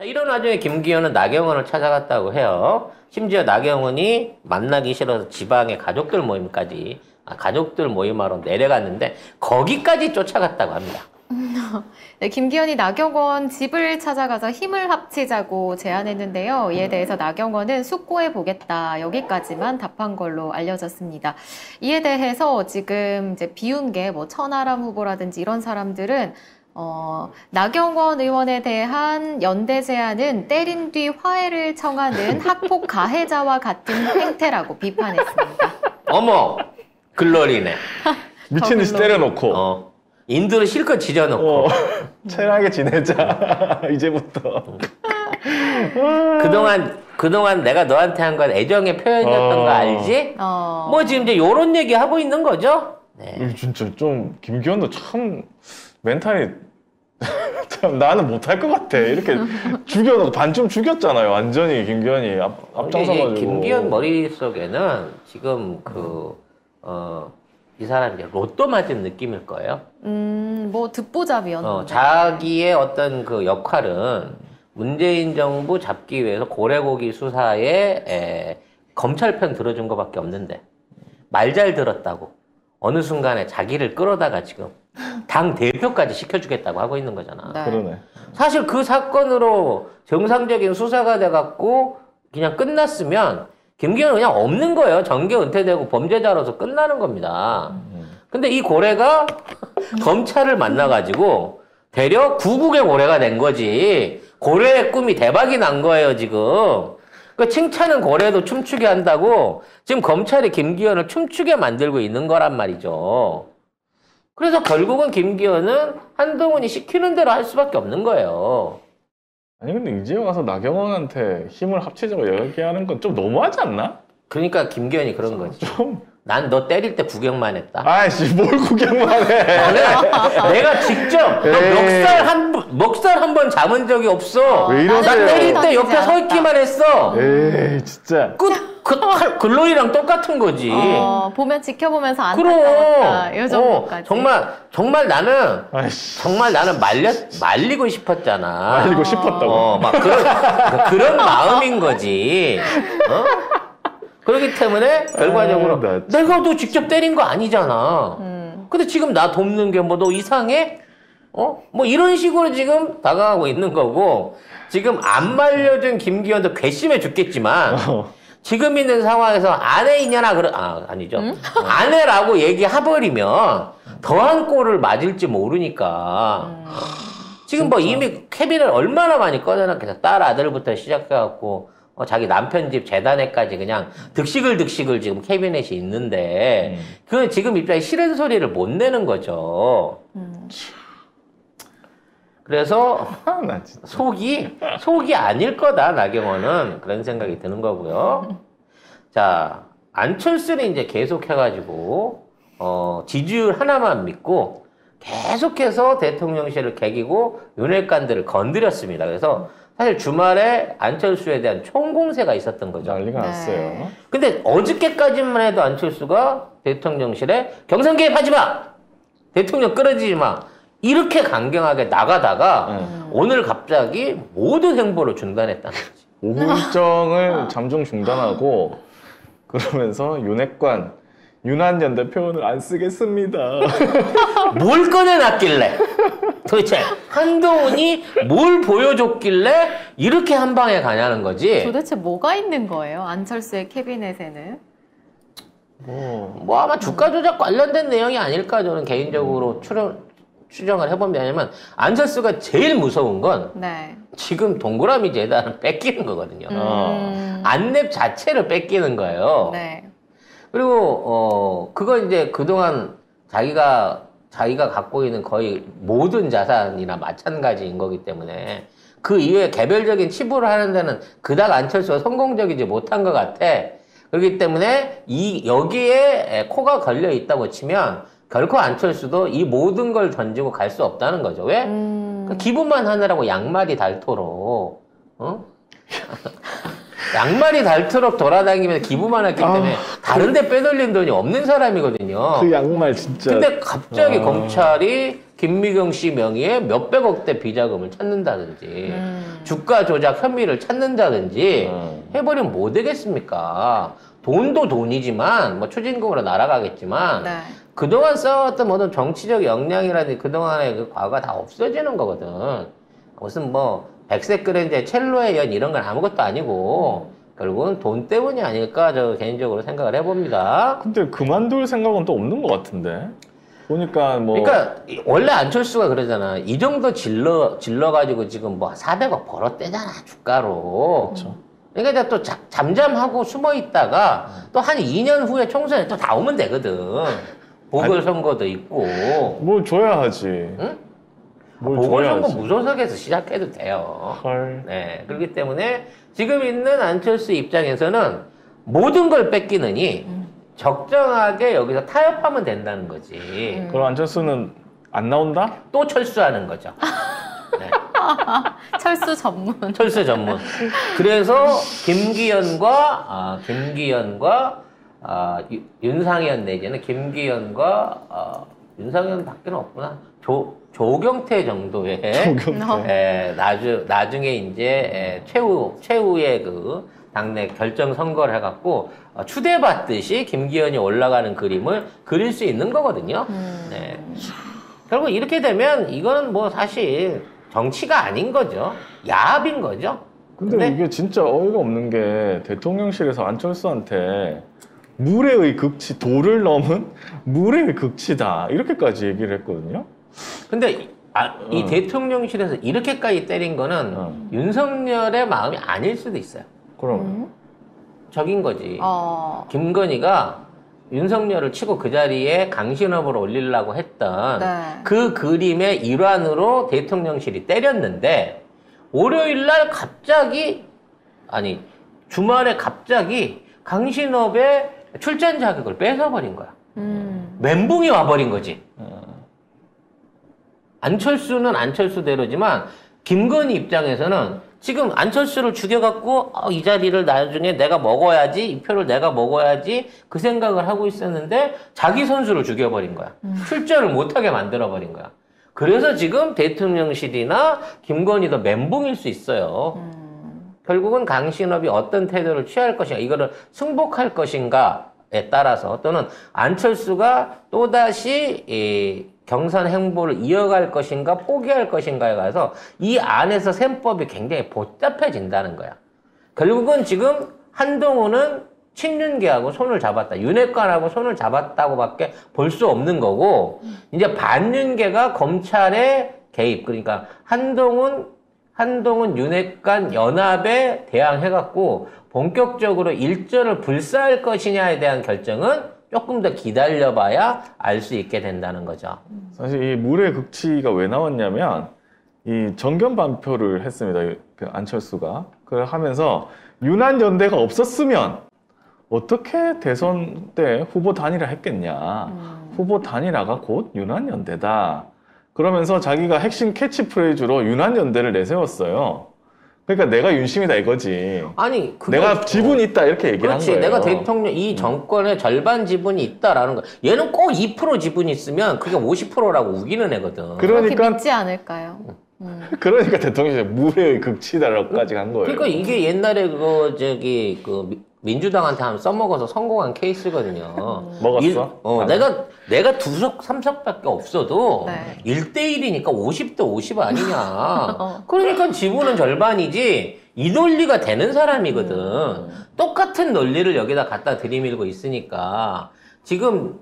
이런 와중에 김기현은 나경원을 찾아갔다고 해요. 심지어 나경원이 만나기 싫어서 지방의 가족들 모임까지, 가족들 모임하러 내려갔는데 거기까지 쫓아갔다고 합니다. 네, 김기현이 나경원 집을 찾아가서 힘을 합치자고 제안했는데요. 이에 대해서 나경원은 숙고해 보겠다. 여기까지만 답한 걸로 알려졌습니다. 이에 대해서 지금 이제 비운계 뭐 천하람 후보라든지 이런 사람들은 나경원 의원에 대한 연대 제안은 때린 뒤 화해를 청하는 학폭 가해자와 같은 행태라고 비판했습니다. 어머, 글로리네. 미친 듯이 때려놓고. 인두를 실컷 지져놓고. 친하게 지내자. 이제부터. 그동안 내가 너한테 한 건 애정의 표현이었던 거 알지? 뭐 지금 이제 요런 얘기 하고 있는 거죠? 네. 진짜 좀, 김기현도 참, 멘탈이, 참, 나는 못할 것 같아. 이렇게 죽여놓고, 반쯤 죽였잖아요. 완전히, 김기현이 앞장서가지고. 김기현 머릿속에는 지금 이 사람이 이제 로또 맞은 느낌일 거예요. 뭐 듣보잡이었는데. 자기의 어떤 그 역할은 문재인 정부 잡기 위해서 고래고기 수사에 검찰 편 들어준 것밖에 없는데 말 잘 들었다고 어느 순간에 자기를 끌어다가 지금 당 대표까지 시켜주겠다고 하고 있는 거잖아. 네. 그러네. 사실 그 사건으로 정상적인 수사가 돼갖고 그냥 끝났으면 김기현은 그냥 없는 거예요. 정계 은퇴되고 범죄자로서 끝나는 겁니다. 근데 이 고래가 검찰을 만나가지고 되려 구국의 고래가 된 거지. 고래의 꿈이 대박이 난 거예요, 지금. 그 칭찬은 고래도 춤추게 한다고 지금 검찰이 김기현을 춤추게 만들고 있는 거란 말이죠. 그래서 결국은 김기현은 한동훈이 시키는 대로 할 수밖에 없는 거예요. 아니 근데 이제 와서 나경원한테 힘을 합치자고 얘기하는 건 좀 너무하지 않나? 그러니까 김기현이 그런 거지. 좀... 난 너 때릴 때 구경만 했다. 아이씨 뭘 구경만 해. 내가 직접 멱살 한 번 잡은 적이 없어. 왜 이러세요? 나 때릴 때 옆에 서 있기만 했어. 에이 진짜. 글로리랑 똑같은 거지. 보면 지켜보면서 안 그럼. 탔다. 이 정도까지. 정말 나는 아이씨. 정말 나는 말리고 싶었잖아. 말리고 싶었다고. 막 그런 마음인 거지. 그렇기 때문에 결과적으로 내가 너 직접 때린 거 아니잖아. 근데 지금 나 돕는 게 뭐 너 이상해? 뭐 이런 식으로 지금 다가가고 있는 거고 지금 안 말려준 김기현도 괘씸해 죽겠지만 지금 있는 상황에서 아내 이냐나 아니죠. 아내라고 얘기해버리면 더한 꼴을 맞을지 모르니까 지금 뭐 이미 캐비를 얼마나 많이 꺼내놨겠어. 딸 아들부터 시작해갖고 자기 남편 집 재단에까지 그냥 득식을 지금 캐비넷이 있는데 그 지금 입장에 싫은 소리를 못 내는 거죠. 그래서 속이 아닐 거다 나경원은 그런 생각이 드는 거고요. 자 안철수는 이제 계속 해가지고 지지율 하나만 믿고 계속해서 대통령실을 개기고 윤핵관들을 건드렸습니다. 그래서 사실 주말에 안철수에 대한 총공세가 있었던 거죠. 난리가 났어요. 근데 어저께까지만 해도 안철수가 대통령실에 경선 개입하지 마! 대통령 끌어지지 마! 이렇게 강경하게 나가다가 오늘 갑자기 모든 행보를 중단했다는 거지. 오후 일정을 잠정 중단하고 그러면서 윤한연대 표현을 안 쓰겠습니다. 뭘 꺼내놨길래? 도대체 한동훈이 뭘 보여줬길래 이렇게 한 방에 가냐는 거지. 도대체 뭐가 있는 거예요? 안철수의 캐비넷에는? 뭐 아마 주가 조작 관련된 내용이 아닐까 저는 개인적으로 추정을 해보면. 왜냐면 안철수가 제일 무서운 건 지금 동그라미 재단을 뺏기는 거거든요. 안랩 자체를 뺏기는 거예요. 그리고 그거 이제 그동안 자기가 갖고 있는 거의 모든 자산이나 마찬가지인 거기 때문에 그 이외에 개별적인 치부를 하는 데는 그닥 안철수가 성공적이지 못한 것 같아. 그렇기 때문에 여기에 코가 걸려 있다고 치면 결코 안철수도 이 모든 걸 던지고 갈 수 없다는 거죠. 왜? 기부만 하느라고 양말이 닳도록 양말이 닳도록 돌아다니면서 기부만 했기 때문에 다른 데 빼돌린 돈이 없는 사람이거든요. 그 양말 진짜. 근데 갑자기 검찰이 김미경 씨 명의의 몇백억대 비자금을 찾는다든지 주가 조작 혐의를 찾는다든지 해버리면 뭐 되겠습니까? 돈도 돈이지만 뭐 추징금으로 날아가겠지만 네. 그동안 쌓았던 모든 정치적 역량이라든지 그동안의 그 과거가 다 없어지는 거거든. 무슨 뭐 백색 그랜저의 첼로의 연 이런 건 아무것도 아니고 결국은 돈 때문이 아닐까 저 개인적으로 생각을 해봅니다. 근데 그만둘 생각은 또 없는 것 같은데. 보니까 뭐. 그러니까 원래 안철수가 그러잖아. 이 정도 질러가지고 지금 뭐 400억 벌었대잖아 주가로. 그렇죠. 그러니까 이제 또 잠잠하고 숨어 있다가 또 한 2년 후에 총선에 또 다 오면 되거든. 보궐선거도 있고. 뭘 줘야 하지. 응? 뭘 보궐선거 줘야지. 무소속에서 시작해도 돼요. 헐. 네. 그렇기 때문에 지금 있는 안철수 입장에서는 모든 걸 뺏기느니 적정하게 여기서 타협하면 된다는 거지. 그럼 안철수는 안 나온다? 또 철수하는 거죠. 네. 철수 전문. 철수 전문. 그래서 김기현과 윤상현 내지는 김기현과 윤상현 밖에는 없구나. 조경태 정도의 조경태. 나중에 이제 최후의 그 당내 결정 선거를 해갖고 추대받듯이 김기현이 올라가는 그림을 그릴 수 있는 거거든요. 네. 결국 이렇게 되면 이거는 뭐 사실 정치가 아닌 거죠. 야합인 거죠. 근데 이게 진짜 어이가 없는 게 대통령실에서 안철수한테 무례의 극치, 도를 넘은 무례의 극치다 이렇게까지 얘기를 했거든요. 근데 이 대통령실에서 이렇게까지 때린 거는 윤석열의 마음이 아닐 수도 있어요. 그럼 적인 거지. 김건희가 윤석열을 치고 그 자리에 강신업을 올리려고 했던 네. 그 그림의 일환으로 대통령실이 때렸는데 월요일 날 갑자기 주말에 갑자기 강신업의 출전 자격을 뺏어버린 거야. 멘붕이 와버린 거지. 안철수는 안철수대로지만 김건희 입장에서는 지금 안철수를 죽여갖고 이 자리를 나중에 내가 먹어야지, 이 표를 내가 먹어야지 그 생각을 하고 있었는데 자기 선수를 죽여버린 거야. 출전을 못하게 만들어버린 거야. 그래서 지금 대통령실이나 김건희도 멘붕일 수 있어요. 결국은 강신업이 어떤 태도를 취할 것인가, 이거를 승복할 것인가에 따라서 또는 안철수가 또다시 경선 행보를 이어갈 것인가 포기할 것인가에 가서 이 안에서 셈법이 굉장히 복잡해진다는 거야. 결국은 지금 한동훈은 친윤계하고 손을 잡았다. 윤핵관하고 손을 잡았다고밖에 볼 수 없는 거고 이제 반윤계가 검찰의 개입, 그러니까 한동훈 윤핵관 연합에 대항해갖고 본격적으로 일전을 불사할 것이냐에 대한 결정은 조금 더 기다려봐야 알 수 있게 된다는 거죠. 사실 이 무례 극치가 왜 나왔냐면 이 정견 발표를 했습니다. 그 안철수가. 그걸 하면서 윤한연대가 없었으면 어떻게 대선 때 후보 단일화 했겠냐. 후보 단일화가 곧 윤한연대다. 그러면서 자기가 핵심 캐치프레이즈로 윤한연대를 내세웠어요. 그러니까 내가 윤심이다 이거지. 아니, 내가 지분이 있다 이렇게 얘기를 한 거예요. 내가 대통령 이 정권의 절반 지분이 있다라는 거. 얘는 꼭 2% 지분이 있으면 그게 50%라고 우기는 애거든. 그렇게 믿지 않을까요? 그러니까 대통령이 무례의 극치다라고까지 간 거예요. 그러니까 이게 옛날에 민주당한테 한번 써먹어서 성공한 케이스거든요. 먹었어? 내가 2석, 3석밖에 없어도 네. 1대1이니까 50대 50 아니냐. 그러니까 지분은 절반이지 이 논리가 되는 사람이거든. 똑같은 논리를 여기다 갖다 들이밀고 있으니까 지금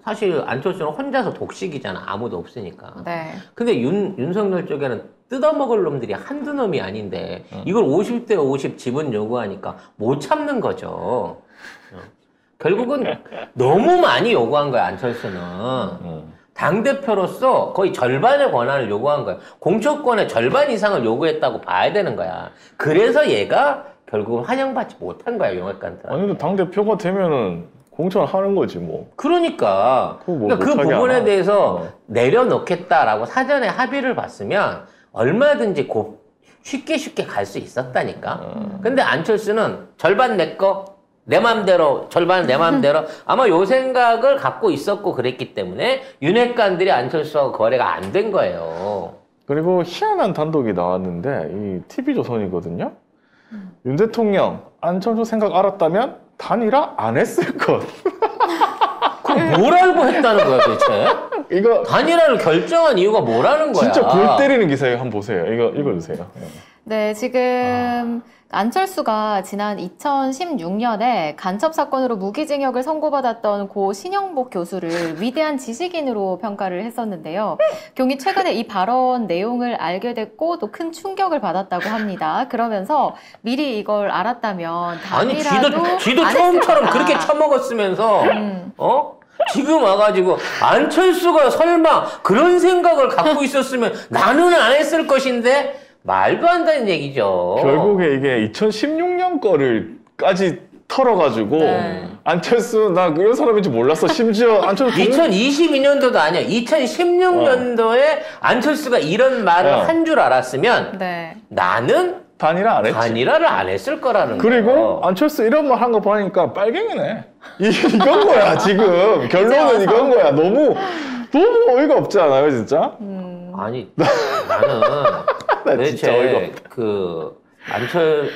사실 안철수는 혼자서 독식이잖아. 아무도 없으니까. 네. 근데 윤석열 쪽에는 뜯어먹을 놈들이 한두 놈이 아닌데 이걸 50대 50 지분 요구하니까 못 참는 거죠. 결국은 너무 많이 요구한 거야, 안철수는. 당대표로서 거의 절반의 권한을 요구한 거야. 공천권의 절반 이상을 요구했다고 봐야 되는 거야. 그래서 얘가 결국은 환영받지 못한 거야, 윤핵관들. 아니, 근데 당대표가 되면은 공천하는 거지, 뭐. 그러니까 그 부분에 대해서 내려놓겠다라고 사전에 합의를 봤으면 얼마든지 쉽게 갈 수 있었다니까. 근데 안철수는 절반 내 거, 내 맘대로, 절반 내 맘대로 아마 요 생각을 갖고 있었고 그랬기 때문에 윤핵관들이 안철수하고 거래가 안 된 거예요. 그리고 희한한 단독이 나왔는데 이 TV조선이거든요. 윤 대통령 안철수 생각 알았다면 단일화 안 했을 것. 그럼 뭘 알고 했다는 거야 도대체? 이거 단일화를 결정한 이유가 뭐라는 거야? 진짜 골 때리는 기사예요. 한번 보세요. 이거 읽어주세요. 네, 지금 안철수가 지난 2016년에 간첩 사건으로 무기징역을 선고받았던 고 신영복 교수를 위대한 지식인으로 평가를 했었는데요. 경이 최근에 이 발언 내용을 알게 됐고 또 큰 충격을 받았다고 합니다. 그러면서 미리 이걸 알았다면 아니 단일화도 지도 안 처음처럼 했을 그렇게 거다. 처먹었으면서 지금 와가지고 안철수가 설마 그런 생각을 갖고 있었으면 나는 안 했을 것인데 말도 안 되는 얘기죠. 결국에 이게 2016년 거를까지 털어가지고 안철수 나 그런 사람인 줄 몰랐어. 심지어 안철수 2022년도도 아니야. 2016년도에 안철수가 이런 말을 한 줄 알았으면 나는 단일화 안 했지. 단일화를 안 했을 거라는 그리고 거. 안철수 이런 말 한 거 보니까 빨갱이네. 이건 거야 지금. 결론은 이건 거야. 너무 어이가 없지 않아요 진짜? 아니 나는 진짜 어이가 도대체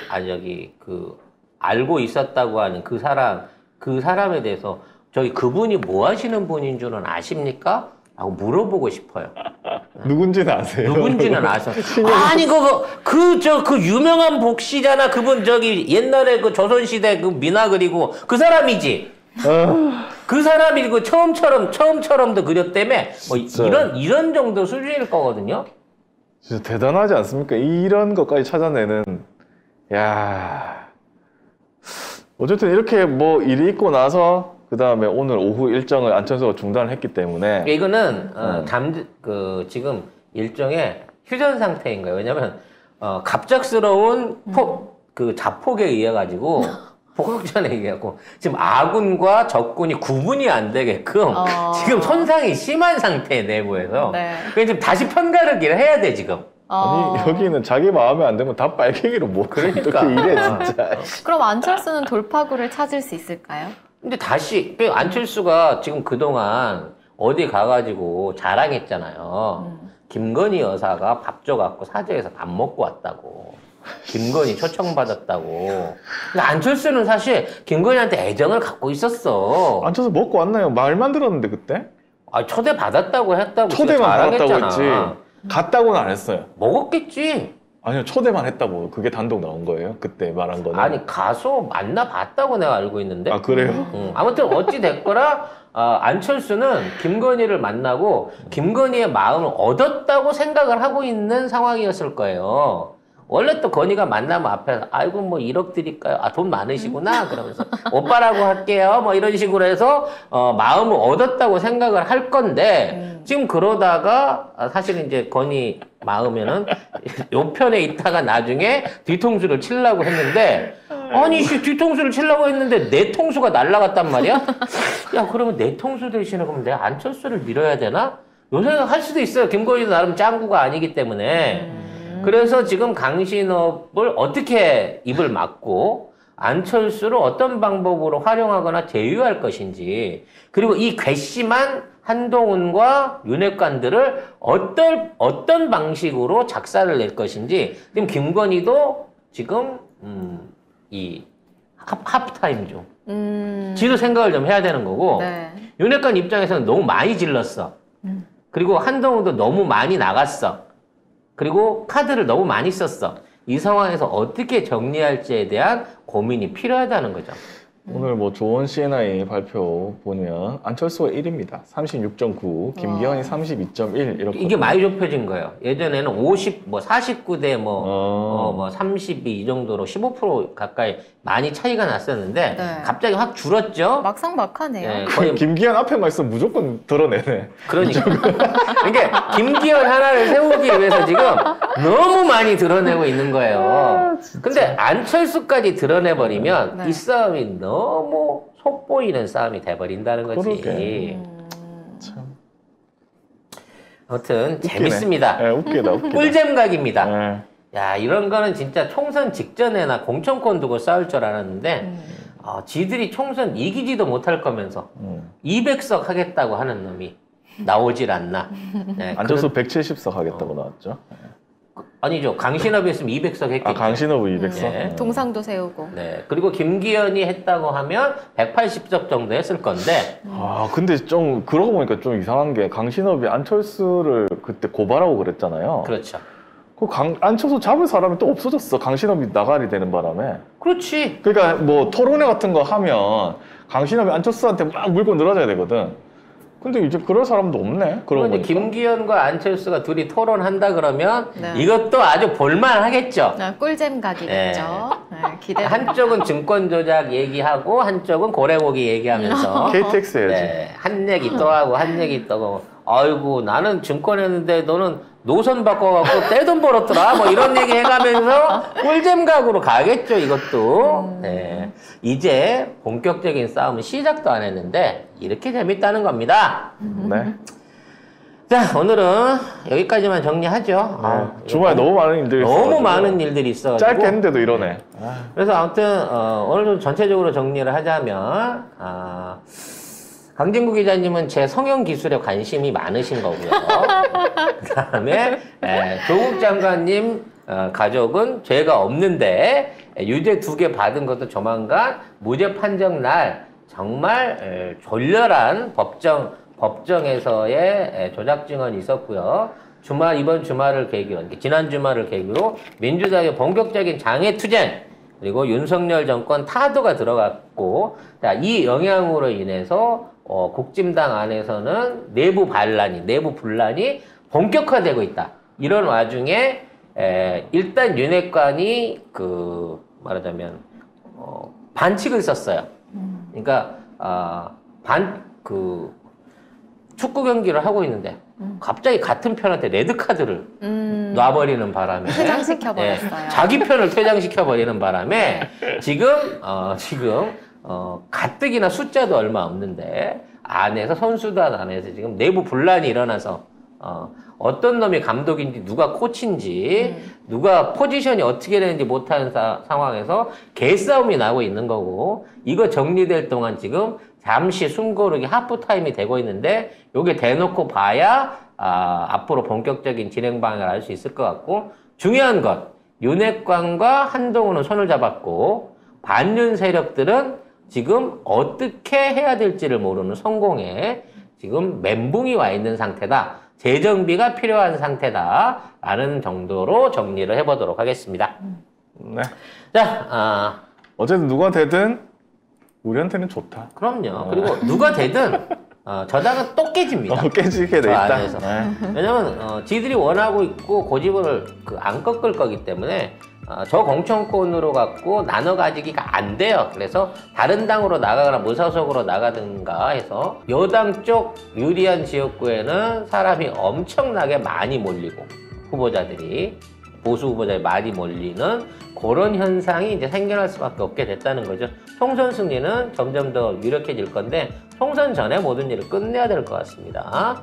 그 알고 있었다고 하는 그 사람에 대해서 저기 뭐 하시는 분인 줄은 아십니까? 라고 물어보고 싶어요. 누군지는 아세요? 누군지는 아셔. 아니 그 유명한 복시잖아. 그분 저기 옛날에 그 조선시대 그 민화 그리고 그 사람이지. 그 사람이 그 처음처럼도 그렸다며 뭐 이런 정도 수준일 거거든요. 진짜 대단하지 않습니까? 이런 것까지 찾아내는. 야. 어쨌든 이렇게 뭐 일이 있고 나서 그 다음에 오늘 오후 일정을 안철수가 중단을 했기 때문에 이거는 지금 일종의 휴전 상태인 거예요. 왜냐면 갑작스러운 자폭에 의해 가지고 포격전에 의해갖고 지금 아군과 적군이 구분이 안 되게끔 지금 손상이 심한 상태 내부에서 그래서 지금 다시 편가르기를 해야 돼 지금. 아니 여기는 자기 마음에 안 되면 다 빨갱이로 뭐 그러니까 어떻게 이래 진짜. 그럼 안철수는 돌파구를 찾을 수 있을까요? 근데 다시 안철수가 지금 그동안 어디 가가지고 자랑했잖아요. 김건희 여사가 밥 줘갖고 사저에서 밥 먹고 왔다고. 김건희 초청받았다고. 근데 안철수는 사실 김건희한테 애정을 갖고 있었어. 안철수 먹고 왔나요? 말만 들었는데 그때? 초대받았다고 했다고. 초대만 받았다고 했지. 갔다고는 안 했어요. 먹었겠지. 아니요, 초대만 했다고. 그게 단독 나온 거예요? 그때 말한 거는. 아니 가서 만나봤다고 내가 알고 있는데. 아 그래요? 아무튼 어찌 됐거나 안철수는 김건희를 만나고 김건희의 마음을 얻었다고 생각을 하고 있는 상황이었을 거예요. 원래 또 건희가 만나면 앞에서 아이고 뭐 1억 드릴까요? 돈 많으시구나 그러면서 오빠라고 할게요 뭐 이런 식으로 해서 마음을 얻었다고 생각을 할 건데 지금 그러다가 사실 이제 건희 마음에는 요 편에 있다가 나중에 뒤통수를 치려고 했는데 아니 뒤통수를 치려고 했는데 내 통수가 날라갔단 말이야? 야 그러면 내 통수 대신에 그러면 내가 안철수를 밀어야 되나? 요 생각 할 수도 있어요. 김건희도 나름 짱구가 아니기 때문에. 그래서 지금 강신업을 어떻게 입을 막고 안철수를 어떤 방법으로 활용하거나 제휴할 것인지 그리고 이 괘씸한 한동훈과 윤핵관들을 어떤 방식으로 작사를 낼 것인지 지금 김건희도 지금 이 하프타임 중 지도 생각을 좀 해야 되는 거고 윤핵관 입장에서는 너무 많이 질렀어. 그리고 한동훈도 너무 많이 나갔어. 그리고 카드를 너무 많이 썼어. 이 상황에서 어떻게 정리할지에 대한 고민이 필요하다는 거죠. 오늘 뭐 조원 CNI 발표 보면 안철수가 1위입니다. 36.9, 김기현이 32.1 이렇게. 이게 많이 좁혀진 거예요. 예전에는 49대 32 이 정도로 15% 가까이 많이 차이가 났었는데 갑자기 확 줄었죠. 막상막하네요. 네, 거의 김기현 앞에만 있으면 무조건 드러내네. 그러니까. 그러니까 김기현 하나를 세우기 위해서 지금 너무 많이 드러내고 있는 거예요. 근데 안철수까지 드러내버리면 이 싸움이 너무 속보이는 싸움이 돼버린다는 거지. 참. 아무튼 웃기네. 재밌습니다. 네, 웃기다. 꿀잼각입니다. 네. 야, 이런 거는 진짜 총선 직전에나 공천권 두고 싸울 줄 알았는데 지들이 총선 이기지도 못할 거면서 200석 하겠다고 하는 놈이 나오질 않나. 네, 안철수 170석 하겠다고 나왔죠. 아니죠. 강신업이 했으면 200석 했겠죠. 아, 강신업은 200석? 네. 동상도 세우고. 네. 그리고 김기현이 했다고 하면 180석 정도 했을 건데. 아, 근데 좀, 그러고 보니까 좀 이상한 게, 강신업이 안철수를 그때 고발하고 그랬잖아요. 그렇죠. 안철수 잡을 사람이 또 없어졌어. 강신업이 나가리 되는 바람에. 그렇지. 그러니까 뭐 토론회 같은 거 하면 강신업이 안철수한테 막 물고 늘어져야 되거든. 근데 이제 그럴 사람도 없네. 그러고 보니까. 김기현과 안철수가 둘이 토론한다 그러면 이것도 아주 볼만하겠죠. 꿀잼 각이겠죠. 네, 기대. 한쪽은 증권 조작 얘기하고 한쪽은 고래고기 얘기하면서 KTX 해야지. 네, 한 얘기 또 하고 한 얘기 또 하고. 아이고 나는 증권 했는데 너는 노선 바꿔갖고 떼돈 벌었더라 뭐 이런 얘기 해가면서 꿀잼 각으로 가겠죠 이것도. 네. 이제 본격적인 싸움은 시작도 안 했는데 이렇게 재밌다는 겁니다. 네. 자, 오늘은 여기까지만 정리하죠. 주말에 너무 많은 일들이 있어가지고. 너무 많은 일들이 있어가지고 짧게 했는데도 이러네. 그래서 아무튼 오늘 좀 전체적으로 정리를 하자면 강진구 기자님은 제 성형 기술에 관심이 많으신 거고요. 그다음에 조국 장관님 가족은 죄가 없는데 유죄 2개 받은 것도 조만간 무죄 판정 날 정말 졸렬한 법정에서의 조작 증언이 있었고요. 이번 주말을 계기로, 지난 주말을 계기로 민주당의 본격적인 장애 투쟁 그리고 윤석열 정권 타도가 들어갔고, 자, 이 영향으로 인해서 국진당 안에서는 내부 분란이 본격화되고 있다. 이런 와중에 일단 윤핵관이 말하자면 반칙을 썼어요. 그러니까 축구 경기를 하고 있는데 갑자기 같은 편한테 레드 카드를 놔버리는 바람에 퇴장시켜버렸어요. 자기 편을 퇴장시켜버리는 바람에 지금 가뜩이나 숫자도 얼마 없는데 선수단 안에서 지금 내부 분란이 일어나서 어떤 놈이 감독인지 누가 코치인지 누가 포지션이 어떻게 되는지 못하는 상황에서 개싸움이 나고 있는 거고, 이거 정리될 동안 지금 잠시 숨고르기 하프타임이 되고 있는데 요게 대놓고 봐야 앞으로 본격적인 진행 방향을 알 수 있을 것 같고, 중요한 건 윤핵관과 한동훈은 손을 잡았고 반윤 세력들은 지금 어떻게 해야 될지를 모르는 성공에 지금 멘붕이 와 있는 상태다. 재정비가 필요한 상태다라는 정도로 정리를 해보도록 하겠습니다. 네. 자, 어쨌든 누가 되든 우리한테는 좋다. 그럼요. 그리고 누가 되든 저 당은 또 깨집니다. 깨지게 돼 있다. 안에서. 왜냐면 지들이 원하고 있고 고집을 안 꺾을 거기 때문에 저 공천권으로 갖고 나눠 가지기가 안 돼요. 그래서 다른 당으로 나가거나 무소속으로 나가든가 해서 여당 쪽 유리한 지역구에는 사람이 엄청나게 많이 몰리고 후보자들이 보수 후보자들이 많이 몰리는 그런 현상이 이제 생겨날 수밖에 없게 됐다는 거죠. 총선 승리는 점점 더 유력해질 건데 총선 전에 모든 일을 끝내야 될 것 같습니다.